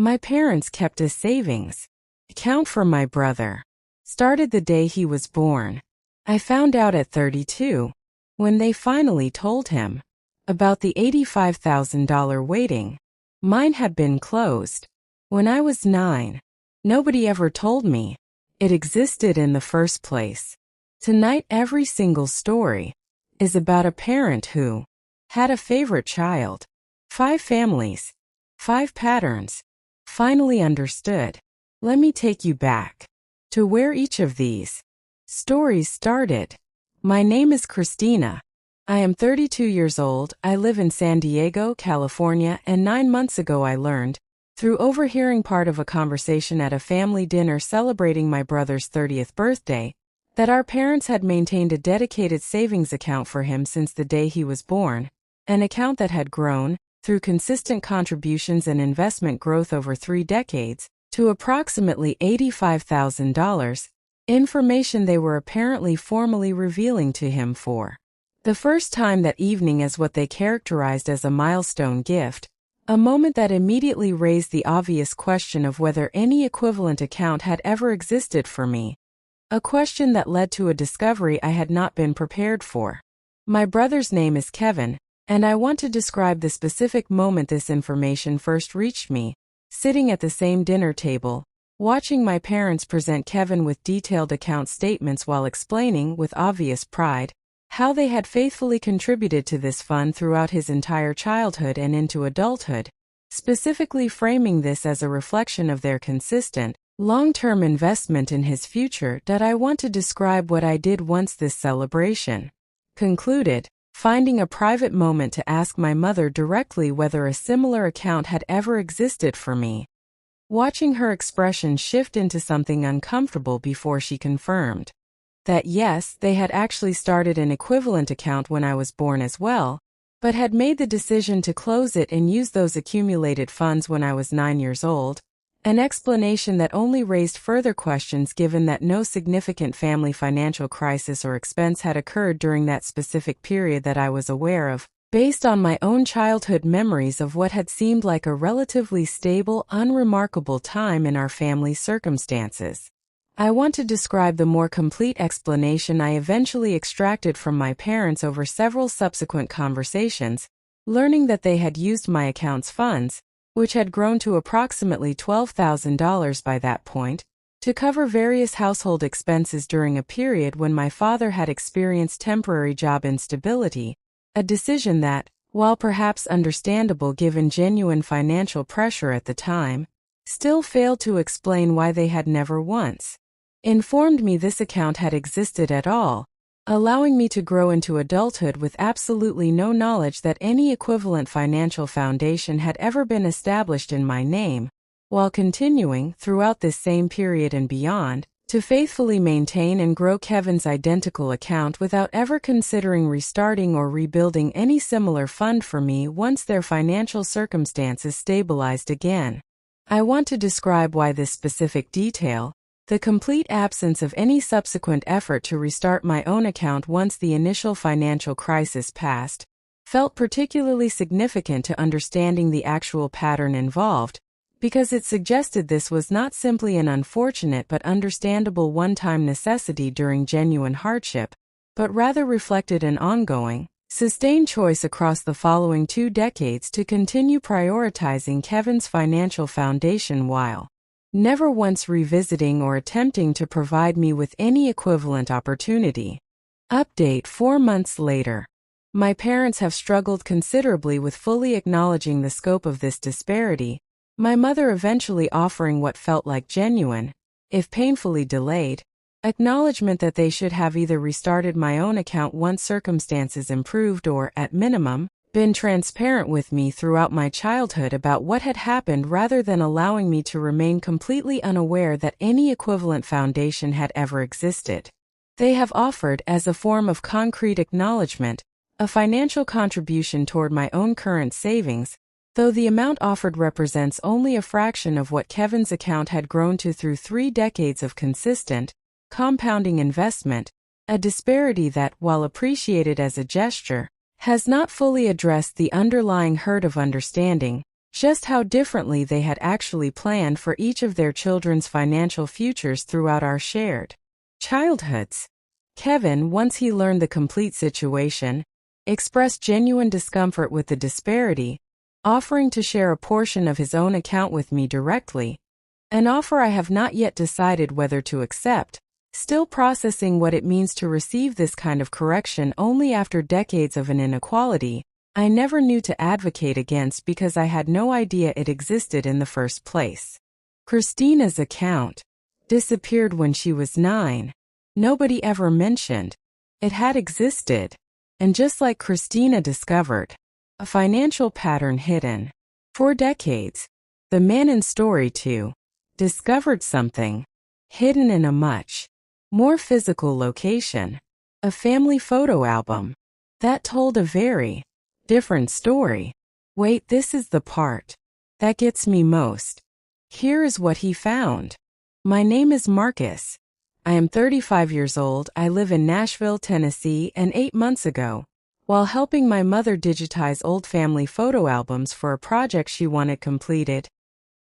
My parents kept a savings account for my brother. Started the day he was born. I found out at 32, when they finally told him about the $85,000 waiting. Mine had been closed. When I was 9, nobody ever told me it existed in the first place. Tonight, every single story is about a parent who had a favorite child. 5 families, 5 patterns. Finally understood. Let me take you back to where each of these stories started. My name is Christina. I am 32 years old. I live in San Diego, California, and 9 months ago I learned, through overhearing part of a conversation at a family dinner celebrating my brother's 30th birthday, that our parents had maintained a dedicated savings account for him since the day he was born, an account that had grown, through consistent contributions and investment growth over 3 decades, to approximately $85,000, information they were apparently formally revealing to him for the first time that evening as what they characterized as a milestone gift, a moment that immediately raised the obvious question of whether any equivalent account had ever existed for me. A question that led to a discovery I had not been prepared for. My brother's name is Kevin, and I want to describe the specific moment this information first reached me, sitting at the same dinner table, watching my parents present Kevin with detailed account statements while explaining, with obvious pride, how they had faithfully contributed to this fund throughout his entire childhood and into adulthood, specifically framing this as a reflection of their consistent, long-term investment in his future. That I want to describe what I did once this celebration concluded, finding a private moment to ask my mother directly whether a similar account had ever existed for me. Watching her expression shift into something uncomfortable before she confirmed that yes, they had actually started an equivalent account when I was born as well, but had made the decision to close it and use those accumulated funds when I was 9 years old, an explanation that only raised further questions given that no significant family financial crisis or expense had occurred during that specific period that I was aware of, based on my own childhood memories of what had seemed like a relatively stable, unremarkable time in our family's circumstances. I want to describe the more complete explanation I eventually extracted from my parents over several subsequent conversations, learning that they had used my account's funds, which had grown to approximately $12,000 by that point, to cover various household expenses during a period when my father had experienced temporary job instability, a decision that, while perhaps understandable given genuine financial pressure at the time, still failed to explain why they had never once informed me this account had existed at all, allowing me to grow into adulthood with absolutely no knowledge that any equivalent financial foundation had ever been established in my name, while continuing, throughout this same period and beyond, to faithfully maintain and grow Kevin's identical account without ever considering restarting or rebuilding any similar fund for me once their financial circumstances stabilized again. I want to describe why this specific detail, the complete absence of any subsequent effort to restart my own account once the initial financial crisis passed, felt particularly significant to understanding the actual pattern involved, because it suggested this was not simply an unfortunate but understandable one-time necessity during genuine hardship, but rather reflected an ongoing, sustained choice across the following 2 decades to continue prioritizing Kevin's financial foundation while never once revisiting or attempting to provide me with any equivalent opportunity. Update 4 months later. My parents have struggled considerably with fully acknowledging the scope of this disparity, my mother eventually offering what felt like genuine, if painfully delayed, acknowledgement that they should have either restarted my own account once circumstances improved or, at minimum, been transparent with me throughout my childhood about what had happened rather than allowing me to remain completely unaware that any equivalent foundation had ever existed. They have offered, as a form of concrete acknowledgement, a financial contribution toward my own current savings, though the amount offered represents only a fraction of what Kevin's account had grown to through 3 decades of consistent, compounding investment, a disparity that, while appreciated as a gesture, has not fully addressed the underlying hurt of understanding just how differently they had actually planned for each of their children's financial futures throughout our shared childhoods. Kevin, once he learned the complete situation, expressed genuine discomfort with the disparity, offering to share a portion of his own account with me directly, an offer I have not yet decided whether to accept, still processing what it means to receive this kind of correction only after decades of an inequality I never knew to advocate against because I had no idea it existed in the first place. Christina's account disappeared when she was 9. Nobody ever mentioned it had existed, and just like Christina discovered, a financial pattern hidden for decades, the man in story 2 discovered something hidden in a much more physical location, a family photo album that told a very different story. Wait, this is the part that gets me most. Here is what he found. My name is Marcus. I am 35 years old. I live in Nashville, Tennessee, and 8 months ago, while helping my mother digitize old family photo albums for a project she wanted completed,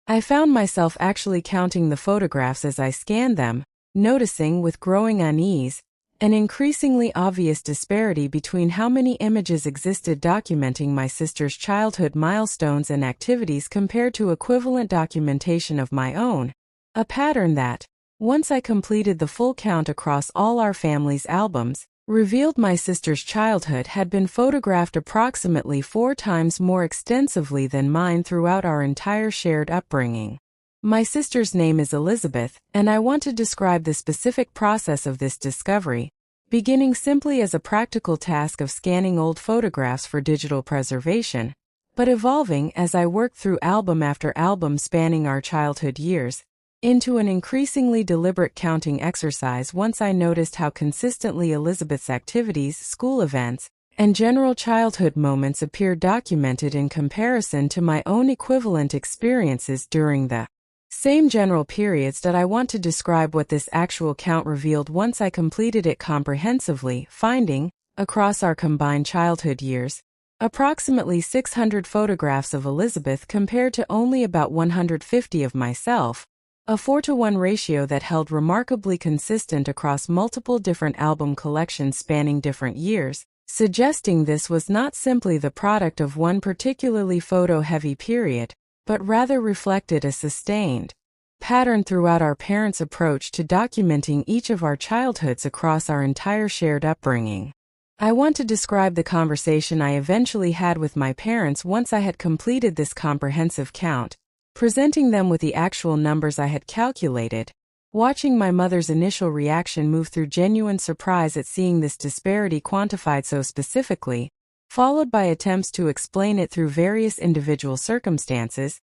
I found myself actually counting the photographs as I scanned them, noticing with growing unease an increasingly obvious disparity between how many images existed documenting my sister's childhood milestones and activities compared to equivalent documentation of my own, a pattern that, once I completed the full count across all our family's albums, revealed my sister's childhood had been photographed approximately 4 times more extensively than mine throughout our entire shared upbringing. My sister's name is Elizabeth, and I want to describe the specific process of this discovery, beginning simply as a practical task of scanning old photographs for digital preservation, but evolving as I worked through album after album spanning our childhood years, into an increasingly deliberate counting exercise once I noticed how consistently Elizabeth's activities, school events, and general childhood moments appeared documented in comparison to my own equivalent experiences during the same general periods. That I want to describe what this actual count revealed once I completed it comprehensively, finding, across our combined childhood years, approximately 600 photographs of Elizabeth compared to only about 150 of myself, a 4-to-1 ratio that held remarkably consistent across multiple different album collections spanning different years, suggesting this was not simply the product of one particularly photo-heavy period, but rather reflected a sustained pattern throughout our parents' approach to documenting each of our childhoods across our entire shared upbringing. I want to describe the conversation I eventually had with my parents once I had completed this comprehensive count, presenting them with the actual numbers I had calculated, watching my mother's initial reaction move through genuine surprise at seeing this disparity quantified so specifically, followed by attempts to explain it through various individual circumstances,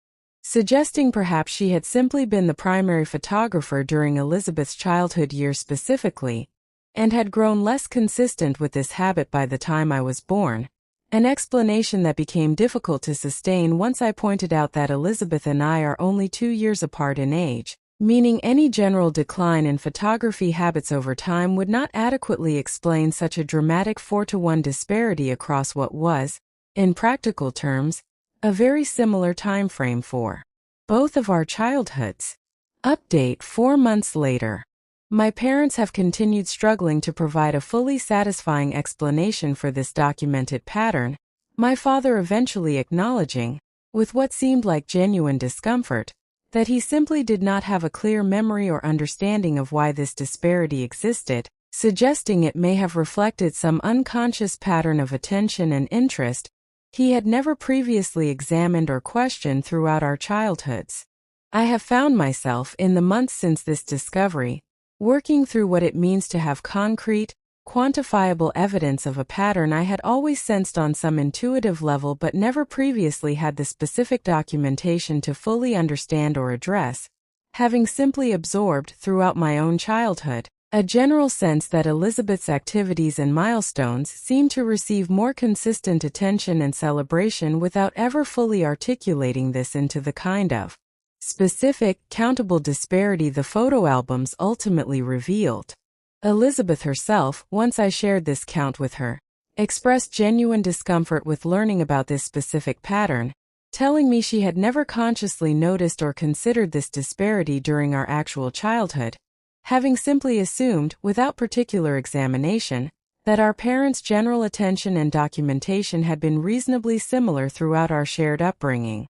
suggesting perhaps she had simply been the primary photographer during Elizabeth's childhood years specifically, and had grown less consistent with this habit by the time I was born, an explanation that became difficult to sustain once I pointed out that Elizabeth and I are only 2 years apart in age, meaning any general decline in photography habits over time would not adequately explain such a dramatic 4-to-1 disparity across what was, in practical terms, a very similar time frame for both of our childhoods. Update 4 months later. My parents have continued struggling to provide a fully satisfying explanation for this documented pattern, my father eventually acknowledging, with what seemed like genuine discomfort, that he simply did not have a clear memory or understanding of why this disparity existed, suggesting it may have reflected some unconscious pattern of attention and interest he had never previously examined or questioned throughout our childhoods. I have found myself, in the months since this discovery, working through what it means to have concrete, quantifiable evidence of a pattern I had always sensed on some intuitive level but never previously had the specific documentation to fully understand or address, having simply absorbed, throughout my own childhood, a general sense that Elizabeth's activities and milestones seemed to receive more consistent attention and celebration without ever fully articulating this into the kind of specific, countable disparity the photo albums ultimately revealed. Elizabeth herself, once I shared this count with her, expressed genuine discomfort with learning about this specific pattern, telling me she had never consciously noticed or considered this disparity during our actual childhood, having simply assumed, without particular examination, that our parents' general attention and documentation had been reasonably similar throughout our shared upbringing.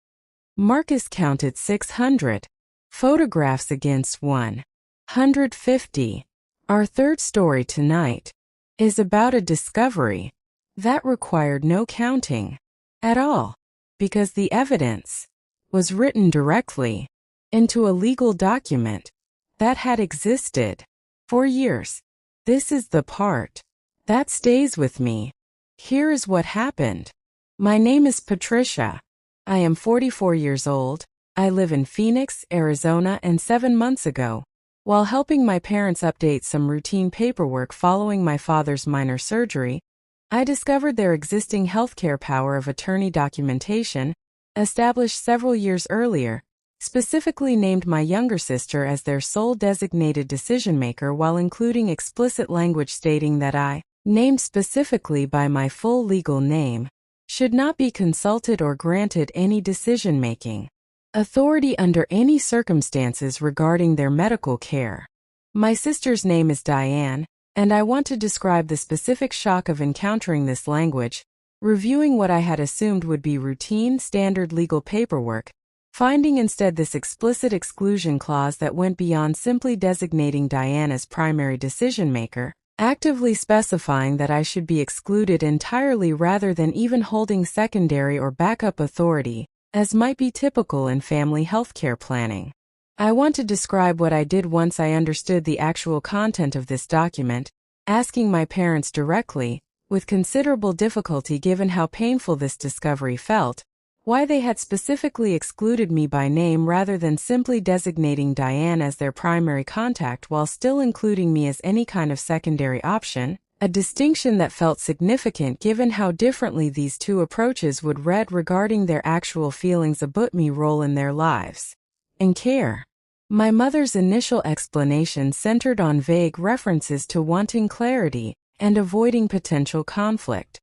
Marcus counted 600 photographs against 150. Our third story tonight is about a discovery that required no counting at all, because the evidence was written directly into a legal document that had existed for years. This is the part that stays with me. Here is what happened. My name is Patricia. I am 44 years old. I live in Phoenix, Arizona, and 7 months ago, while helping my parents update some routine paperwork following my father's minor surgery, I discovered their existing healthcare power of attorney documentation, established several years earlier, specifically named my younger sister as their sole designated decision-maker while including explicit language stating that I, named specifically by my full legal name, should not be consulted or granted any decision-making authority under any circumstances regarding their medical care. My sister's name is Diane, and I want to describe the specific shock of encountering this language, reviewing what I had assumed would be routine, standard legal paperwork, finding instead this explicit exclusion clause that went beyond simply designating Diane as primary decision-maker, actively specifying that I should be excluded entirely rather than even holding secondary or backup authority, as might be typical in family healthcare planning. I want to describe what I did once I understood the actual content of this document, asking my parents directly, with considerable difficulty given how painful this discovery felt, why they had specifically excluded me by name rather than simply designating Diane as their primary contact while still including me as any kind of secondary option, a distinction that felt significant given how differently these two approaches would read regarding their actual feelings about me role in their lives and care. My mother's initial explanation centered on vague references to wanting clarity and avoiding potential conflict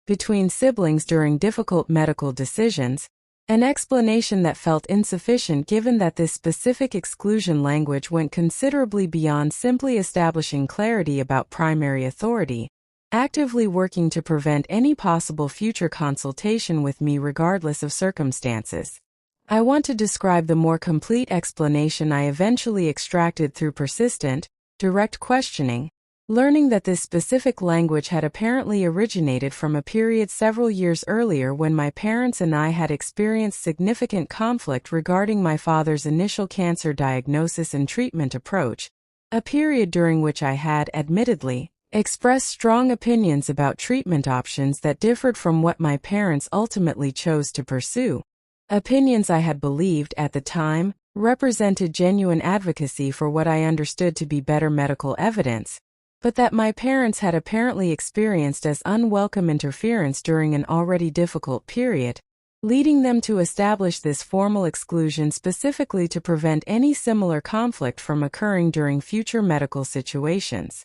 between siblings during difficult medical decisions, an explanation that felt insufficient given that this specific exclusion language went considerably beyond simply establishing clarity about primary authority, actively working to prevent any possible future consultation with me regardless of circumstances. I want to describe the more complete explanation I eventually extracted through persistent, direct questioning, learning that this specific language had apparently originated from a period several years earlier when my parents and I had experienced significant conflict regarding my father's initial cancer diagnosis and treatment approach, a period during which I had, admittedly, expressed strong opinions about treatment options that differed from what my parents ultimately chose to pursue. Opinions I had believed, at the time, represented genuine advocacy for what I understood to be better medical evidence, but that my parents had apparently experienced as unwelcome interference during an already difficult period, leading them to establish this formal exclusion specifically to prevent any similar conflict from occurring during future medical situations.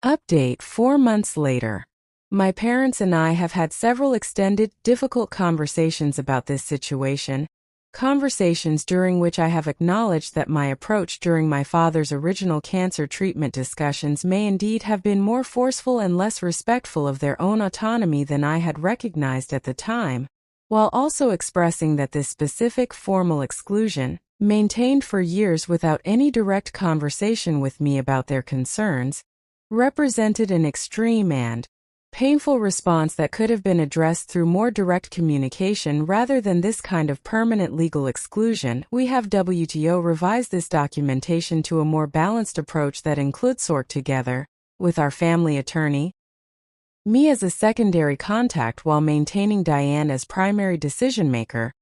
Update 4 months later. My parents and I have had several extended, difficult conversations about this situation, conversations during which I have acknowledged that my approach during my father's original cancer treatment discussions may indeed have been more forceful and less respectful of their own autonomy than I had recognized at the time, while also expressing that this specific formal exclusion, maintained for years without any direct conversation with me about their concerns, represented an extreme and painful response that could have been addressed through more direct communication rather than this kind of permanent legal exclusion. We have WTO revised this documentation to a more balanced approach that includes work together with our family attorney, me as a secondary contact while maintaining Diane as primary decision-maker,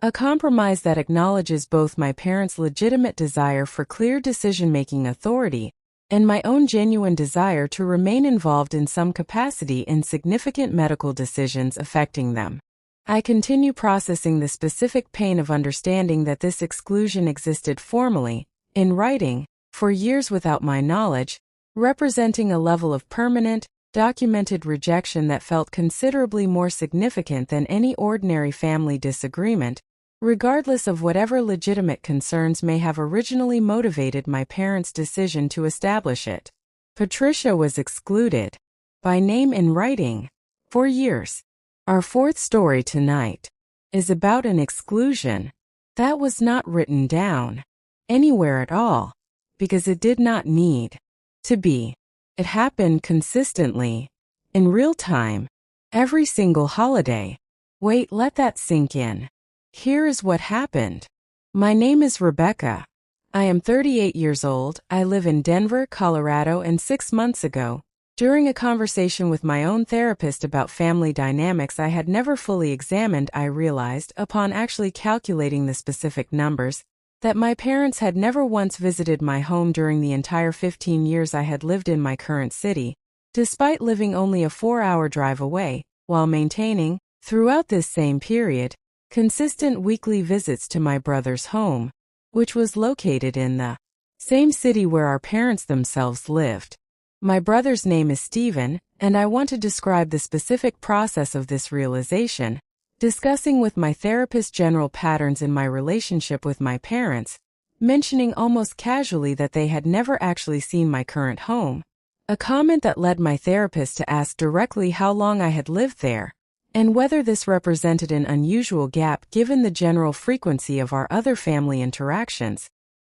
a compromise that acknowledges both my parents' legitimate desire for clear decision-making authority and my own genuine desire to remain involved in some capacity in significant medical decisions affecting them. I continue processing the specific pain of understanding that this exclusion existed formally, in writing, for years without my knowledge, representing a level of permanent, documented rejection that felt considerably more significant than any ordinary family disagreement, regardless of whatever legitimate concerns may have originally motivated my parents' decision to establish it. Patricia was excluded, by name in writing, for years. Our fourth story tonight is about an exclusion that was not written down anywhere at all, because it did not need to be. It happened consistently, in real time, every single holiday. Wait, let that sink in. Here is what happened. My name is Rebecca. I am 38 years old. I live in Denver, Colorado, and 6 months ago, during a conversation with my own therapist about family dynamics I had never fully examined, I realized, upon actually calculating the specific numbers, that my parents had never once visited my home during the entire 15 years I had lived in my current city, despite living only a 4-hour drive away, while maintaining, throughout this same period, consistent weekly visits to my brother's home, which was located in the same city where our parents themselves lived. My brother's name is Stephen, and I want to describe the specific process of this realization, discussing with my therapist general patterns in my relationship with my parents, mentioning almost casually that they had never actually seen my current home, a comment that led my therapist to ask directly how long I had lived there, and whether this represented an unusual gap given the general frequency of our other family interactions,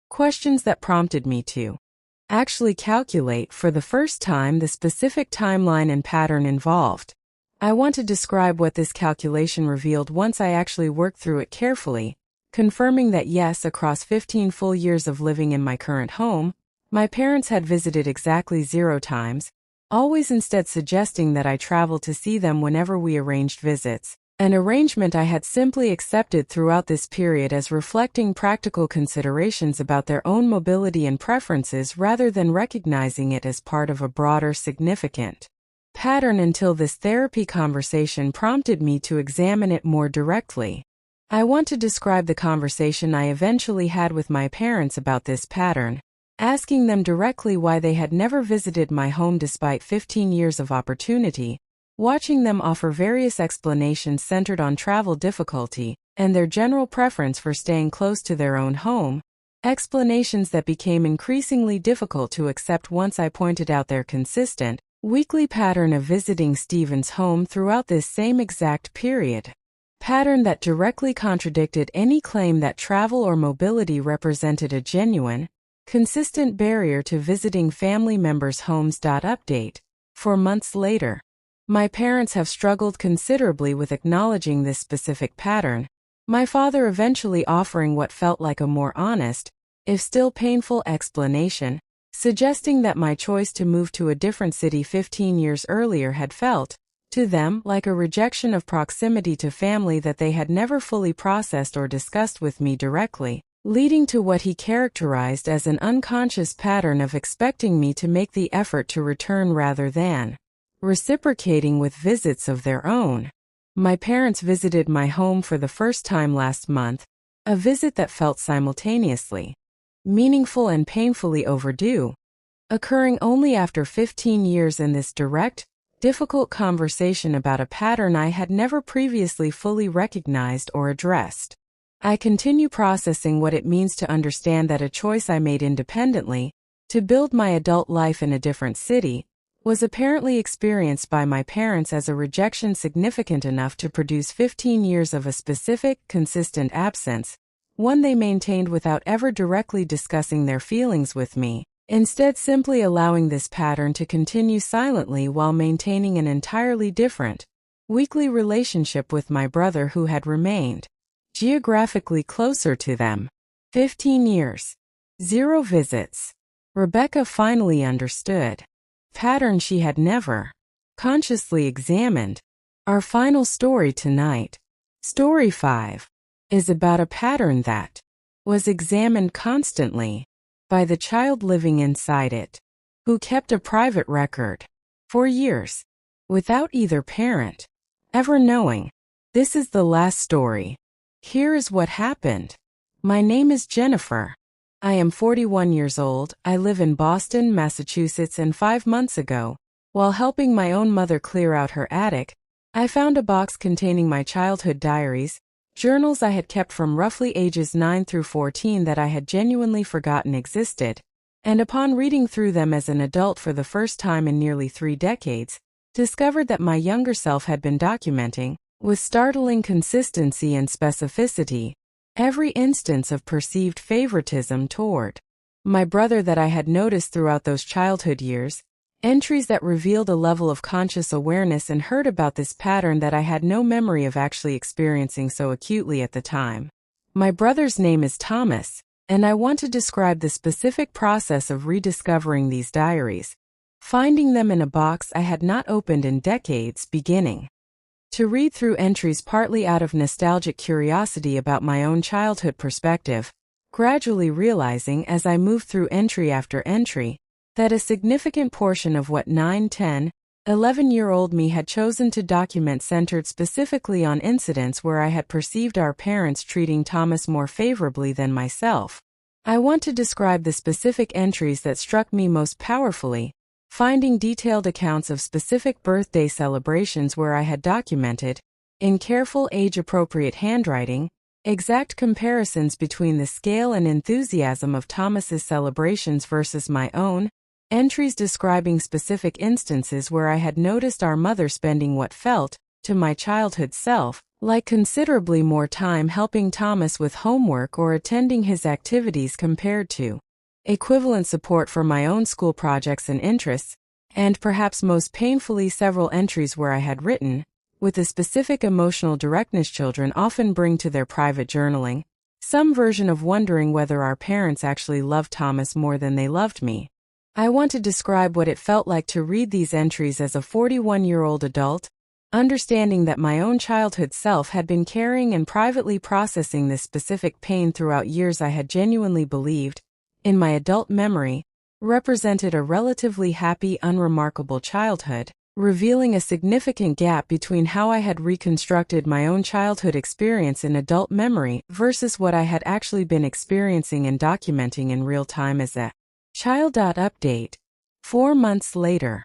questions that prompted me to actually calculate for the first time the specific timeline and pattern involved. I want to describe what this calculation revealed once I actually worked through it carefully, confirming that yes, across 15 full years of living in my current home, my parents had visited exactly 0 times, always instead suggesting that I travel to see them whenever we arranged visits, an arrangement I had simply accepted throughout this period as reflecting practical considerations about their own mobility and preferences rather than recognizing it as part of a broader, significant pattern until this therapy conversation prompted me to examine it more directly. I want to describe the conversation I eventually had with my parents about this pattern, asking them directly why they had never visited my home despite 15 years of opportunity, watching them offer various explanations centered on travel difficulty and their general preference for staying close to their own home, explanations that became increasingly difficult to accept once I pointed out their consistent, weekly pattern of visiting Stephen's home throughout this same exact period. Pattern that directly contradicted any claim that travel or mobility represented a genuine, consistent barrier to visiting family members' homes. Update. 4 months later. My parents have struggled considerably with acknowledging this specific pattern, my father eventually offering what felt like a more honest, if still painful, explanation, suggesting that my choice to move to a different city 15 years earlier had felt, to them, like a rejection of proximity to family that they had never fully processed or discussed with me directly, leading to what he characterized as an unconscious pattern of expecting me to make the effort to return rather than reciprocating with visits of their own. My parents visited my home for the first time last month, a visit that felt simultaneously meaningful and painfully overdue, occurring only after 15 years in this direct, difficult conversation about a pattern I had never previously fully recognized or addressed. I continue processing what it means to understand that a choice I made independently, to build my adult life in a different city, was apparently experienced by my parents as a rejection significant enough to produce 15 years of a specific, consistent absence, one they maintained without ever directly discussing their feelings with me, instead simply allowing this pattern to continue silently while maintaining an entirely different, weekly relationship with my brother who had remained geographically closer to them. 15 years. 0 visits. Rebecca finally understood. Pattern she had never consciously examined. Our final story tonight, Story 5, is about a pattern that was examined constantly by the child living inside it, who kept a private record for years without either parent ever knowing. This is the last story. Here is what happened. My name is Jennifer. I am 41 years old. I live in Boston, Massachusetts, and 5 months ago, while helping my own mother clear out her attic, I found a box containing my childhood diaries, journals I had kept from roughly ages 9 through 14 that I had genuinely forgotten existed, and upon reading through them as an adult for the first time in nearly 3 decades, discovered that my younger self had been documenting, with startling consistency and specificity, every instance of perceived favoritism toward my brother that I had noticed throughout those childhood years, entries that revealed a level of conscious awareness and heard about this pattern that I had no memory of actually experiencing so acutely at the time. My brother's name is Thomas, and I want to describe the specific process of rediscovering these diaries, finding them in a box I had not opened in decades, beginning to read through entries partly out of nostalgic curiosity about my own childhood perspective, gradually realizing as I moved through entry after entry, that a significant portion of what 9, 10, 11-year-old me had chosen to document centered specifically on incidents where I had perceived our parents treating Thomas more favorably than myself. I want to describe the specific entries that struck me most powerfully, finding detailed accounts of specific birthday celebrations where I had documented, in careful age-appropriate handwriting, exact comparisons between the scale and enthusiasm of Thomas's celebrations versus my own, entries describing specific instances where I had noticed our mother spending what felt, to my childhood self, like considerably more time helping Thomas with homework or attending his activities compared to equivalent support for my own school projects and interests, and perhaps most painfully several entries where I had written, with the specific emotional directness children often bring to their private journaling, some version of wondering whether our parents actually loved Thomas more than they loved me. I want to describe what it felt like to read these entries as a 41-year-old adult, understanding that my own childhood self had been carrying and privately processing this specific pain throughout years I had genuinely believed, in my adult memory, represented a relatively happy, unremarkable childhood, revealing a significant gap between how I had reconstructed my own childhood experience in adult memory versus what I had actually been experiencing and documenting in real time as a child. Update. 4 months later,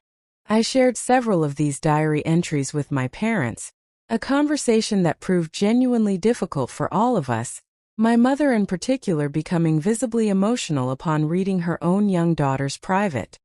I shared several of these diary entries with my parents, a conversation that proved genuinely difficult for all of us, my mother in particular becoming visibly emotional upon reading her own young daughter's private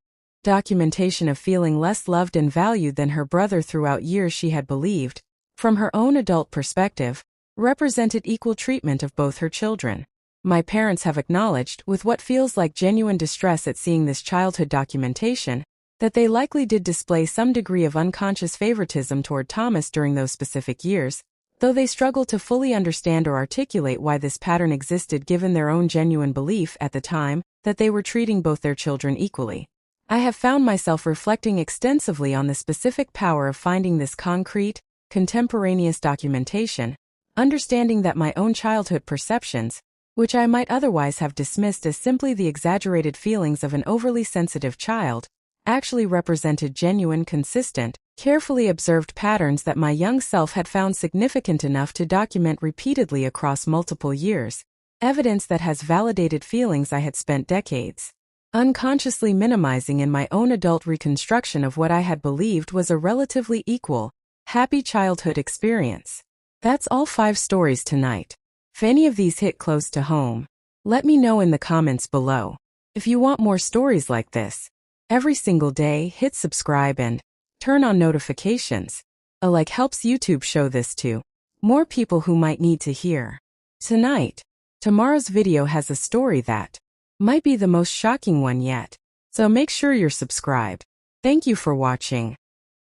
documentation of feeling less loved and valued than her brother throughout years she had believed, from her own adult perspective, represented equal treatment of both her children. My parents have acknowledged, with what feels like genuine distress at seeing this childhood documentation, that they likely did display some degree of unconscious favoritism toward Thomas during those specific years, though they struggle to fully understand or articulate why this pattern existed given their own genuine belief at the time that they were treating both their children equally. I have found myself reflecting extensively on the specific power of finding this concrete, contemporaneous documentation, understanding that my own childhood perceptions, which I might otherwise have dismissed as simply the exaggerated feelings of an overly sensitive child, actually represented genuine, consistent, carefully observed patterns that my young self had found significant enough to document repeatedly across multiple years, evidence that has validated feelings I had spent decades unconsciously minimizing in my own adult reconstruction of what I had believed was a relatively equal, happy childhood experience. That's all 5 stories tonight. If any of these hit close to home, let me know in the comments below. If you want more stories like this, every single day, hit subscribe and turn on notifications. A like helps YouTube show this to more people who might need to hear. Tonight, tomorrow's video has a story that might be the most shocking one yet, so make sure you're subscribed. Thank you for watching.